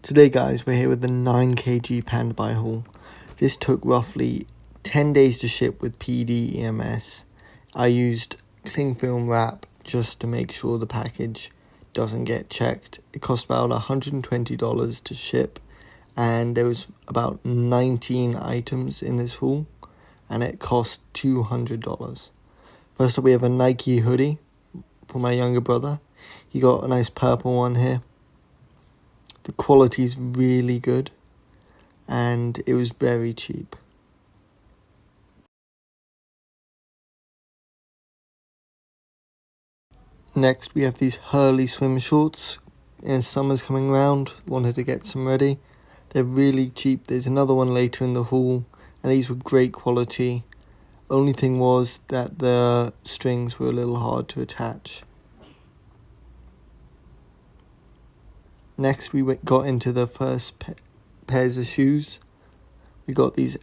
Today guys, we're here with the 9kg PandaBuy haul. This took roughly 10 days to ship with PD EMS. I used cling film wrap just to make sure the package doesn't get checked. It cost about $120 to ship, and there was about 19 items in this haul, and it cost $200. First up, we have a Nike hoodie for my younger brother. He got a nice purple one here. The quality is really good, and it was very cheap. Next, we have these Hurley swim shorts. Summer's coming around, wanted to get some ready. They're really cheap. There's another one later in the haul, and these were great quality. Only thing was that the strings were a little hard to attach. Next, we got into the first pairs of shoes. We got these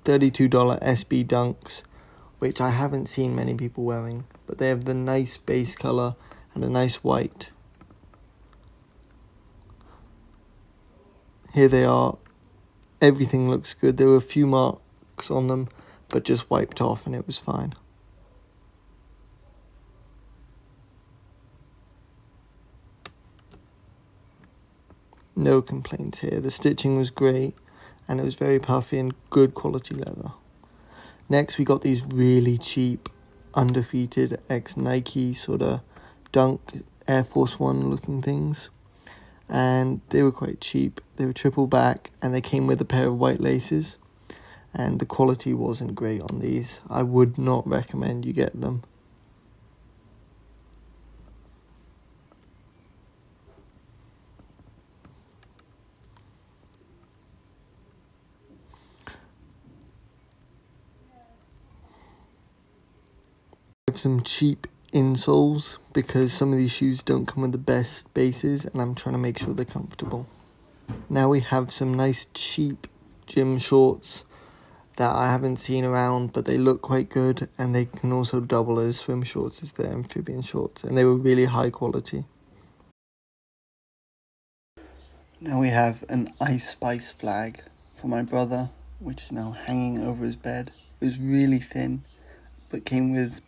$32 SB Dunks, which I haven't seen many people wearing, but they have the nice base color and a nice white. Here they are. Everything looks good. There were a few marks on them, but just wiped off and it was fine. No complaints here. The stitching was great, and it was very puffy and good quality leather. Next, we got these really cheap Undefeated X Nike sort of Dunk Air Force One looking things, and they were quite cheap. They were triple back, and they came with a pair of white laces, and the quality wasn't great on these. I would not recommend you get them. I have some cheap insoles because some of these shoes don't come with the best bases, and I'm trying to make sure they're comfortable. Now we have some nice cheap gym shorts that I haven't seen around, but they look quite good, and they can also double as swim shorts as their amphibian shorts, and they were really high quality. Now we have an Ice Spice flag for my brother, which is now hanging over his bed. It was really thin, but came with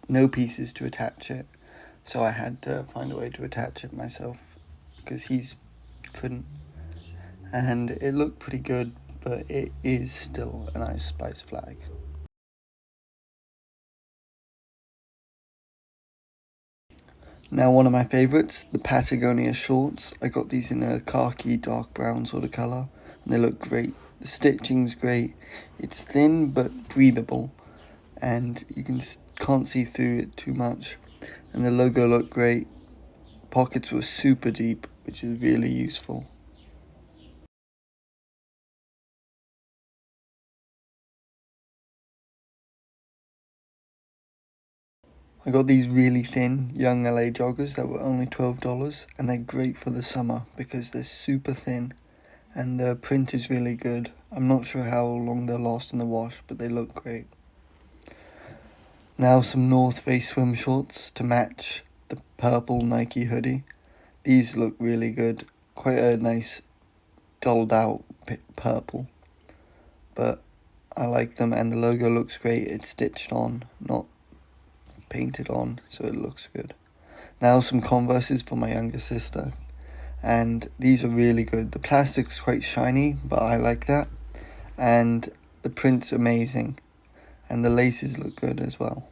no pieces to attach it, so I had to find a way to attach it myself because he couldn't, and it looked pretty good, but it is still an Ice Spice flag. Now one of my favourites, the Patagonia shorts. I got these in a khaki dark brown sort of colour, and they look great. The stitching's great. It's thin but breathable, and you can't see through it too much, and the logo looked great. Pockets were super deep, which is really useful. I got these really thin young LA joggers that were only $12, and they're great for the summer because they're super thin and the print is really good. I'm not sure how long they'll last in the wash, but they look great. Now some North Face swim shorts to match the purple Nike hoodie. These look really good. Quite a nice dulled out purple, but I like them, and the logo looks great. It's stitched on, not painted on, so it looks good. Now some Converses for my younger sister, and these are really good. The plastic's quite shiny, but I like that, and the print's amazing, and the laces look good as well.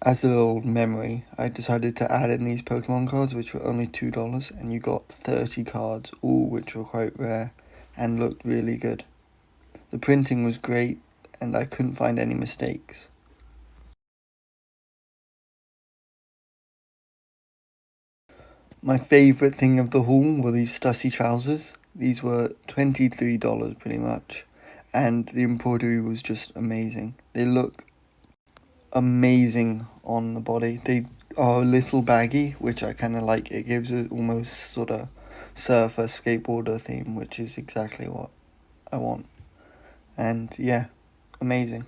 As a little memory, I decided to add in these Pokemon cards, which were only $2, and you got 30 cards, all which were quite rare and looked really good. The printing was great, and I couldn't find any mistakes. My favourite thing of the haul were these stussy trousers. These were $23 pretty much, and the embroidery was just amazing. They look amazing on the body. They are a little baggy, which I kind of like. It gives it almost sort of surfer skateboarder theme, which is exactly what I want. And yeah, amazing.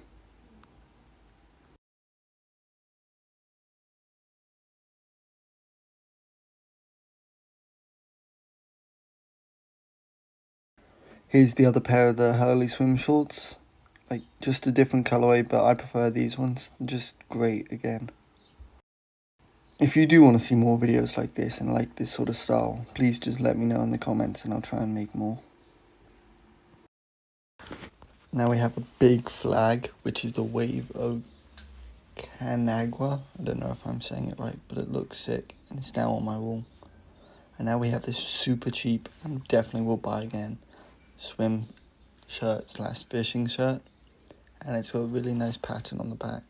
Here's the other pair of the Hurley swim shorts. Like, just a different colorway, but I prefer these ones. They're just great again. If you do want to see more videos like this and like this sort of style, please just let me know in the comments and I'll try and make more. Now we have a big flag, which is the Wave of Canagua. I don't know if I'm saying it right, but it looks sick and it's now on my wall. And now we have this super cheap and definitely will buy again swim shirt / fishing shirt. And it's got a really nice pattern on the back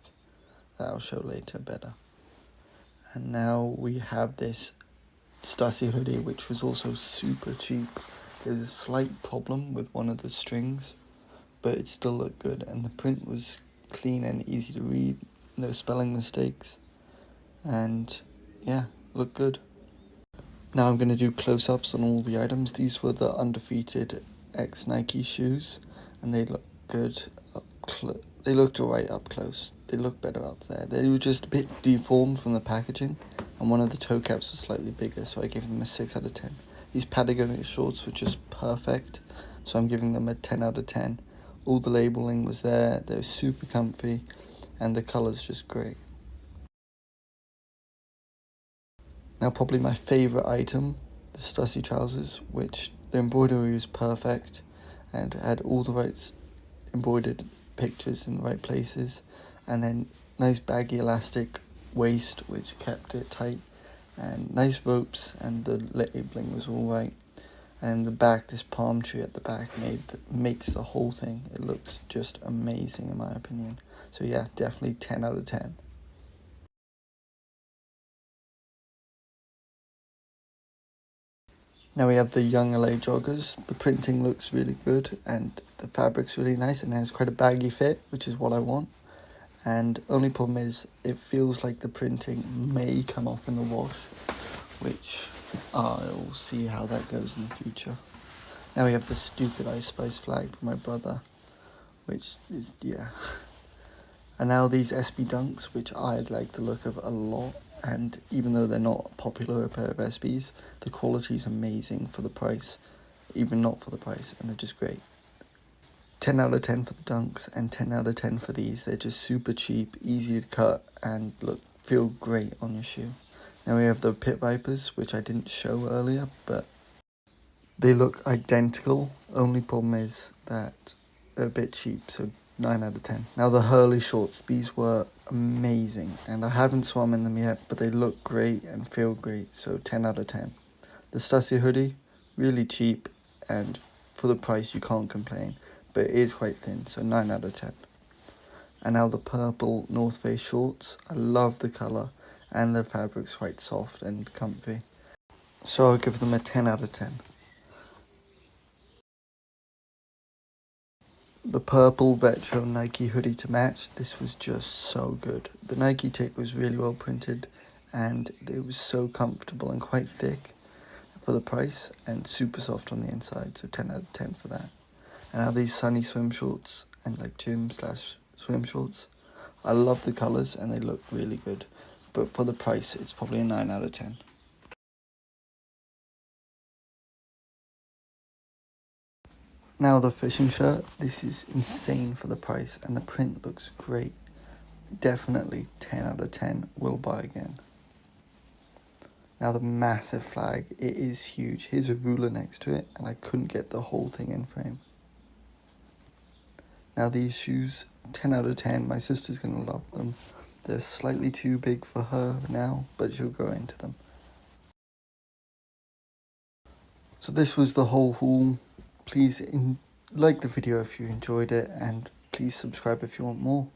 that I'll show later better. And now we have this stussy hoodie, which was also super cheap. There's a slight problem with one of the strings, but it still looked good, and the print was clean and easy to read, no spelling mistakes, and yeah, looked good. Now I'm going to do close-ups on all the items. These were the Undefeated X Nike shoes, and they look good up they looked alright up close. They look better up there. They were just a bit deformed from the packaging, and one of the toe caps was slightly bigger, so I gave them a 6 out of 10. These Patagonia shorts were just perfect, so I'm giving them a 10 out of 10. All the labeling was there, they were super comfy, and the colour's just great. Now probably my favourite item, the stussy trousers, which the embroidery was perfect and had all the right embroidered pictures in the right places, and then nice baggy elastic waist which kept it tight, and nice ropes, and the labeling was all right. And the back, this palm tree at the back makes the whole thing, it looks just amazing in my opinion. So yeah, definitely 10 out of 10. Now we have the Young LA joggers. The printing looks really good and the fabric's really nice and has quite a baggy fit, which is what I want. And only problem is it feels like the printing may come off in the wash, which I'll see how that goes in the future. Now we have the stupid Ice Spice flag for my brother, which is, yeah. And now these SB Dunks, which I like the look of a lot, and even though they're not popular a pair of SBs, the quality is amazing for the price, even not for the price, and they're just great. 10 out of 10 for the Dunks, and 10 out of 10 for these. They're just super cheap, easy to cut, and feel great on your shoe. Now we have the Pit Vipers, which I didn't show earlier, but they look identical. Only problem is that they're a bit cheap, so 9 out of 10. Now the Hurley shorts, these were amazing, and I haven't swum in them yet, but they look great and feel great, so 10 out of 10. The Stussy hoodie, really cheap, and for the price you can't complain, but it is quite thin, so 9 out of 10. And now the purple North Face shorts, I love the colour, and the fabric's quite soft and comfy, so I'll give them a 10 out of 10. The purple retro Nike hoodie to match, this was just so good. The Nike tick was really well printed and it was so comfortable and quite thick for the price and super soft on the inside, so 10 out of 10 for that. And now these sunny swim shorts and like gym/swim shorts, I love the colours and they look really good, but for the price it's probably a 9 out of 10. Now the fishing shirt, this is insane for the price and the print looks great. Definitely 10 out of 10, will buy again. Now the massive flag, it is huge. Here's a ruler next to it and I couldn't get the whole thing in frame. Now these shoes, 10 out of 10, my sister's gonna love them. They're slightly too big for her now, but she'll grow into them. So this was the whole haul. Please like the video if you enjoyed it, and please subscribe if you want more.